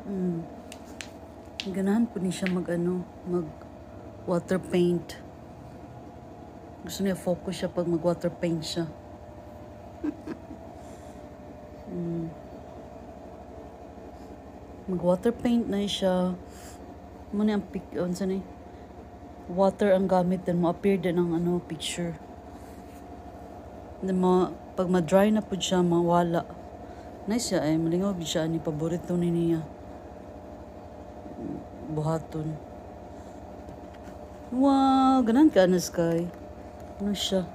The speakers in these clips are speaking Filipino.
Mm. Ganahan po ni siya mag water paint. Gusto niya focus siya pag mag water paint siya. Mag water paint na siya. Muna ang water ang gamit din mo appear din ang picture. Pag ma-dry na po siya, mawala. Nice siya ay malingaw siya ni paborito ni niya. Buhaton. Wow, ganan ka na Sky. Ano siya?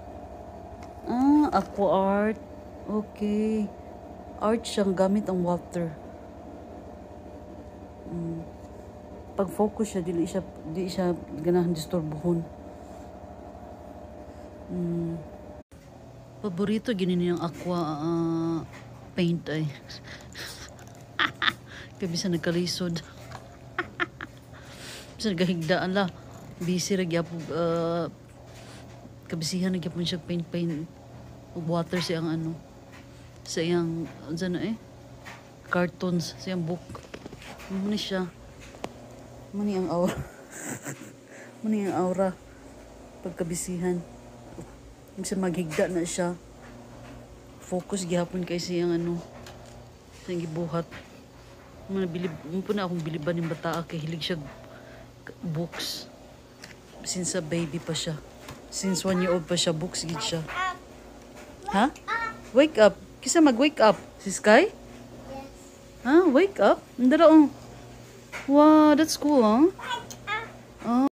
Aqua art. Okay. Art siyang gamit ang water. Pag focus siya, di siya ganahan disturbuhon. Paborito gini niyang aqua paint ay. Kaya bisa nagkalisod. Bisa nagahigdaan la. Busy ra gyapon kabisihan na gyapon siya paint water siya ang sa iyang cartoons sa iyang book. Muna siya. Muna ang aura. Muna ang aura pagkabisihan. Bisa maghigda na siya. Focus gyapon kay siyang sa gibuhat. Mo na akong biliban ng bata kay hilig siya books. Since a baby pa siya. Since 1 year old pa siya, books gid siya. Ha? Wake up. Kisa mag-wake up. Si Sky? Yes. Ha? Wake up? Ndara oh. Wow, that's cool, huh?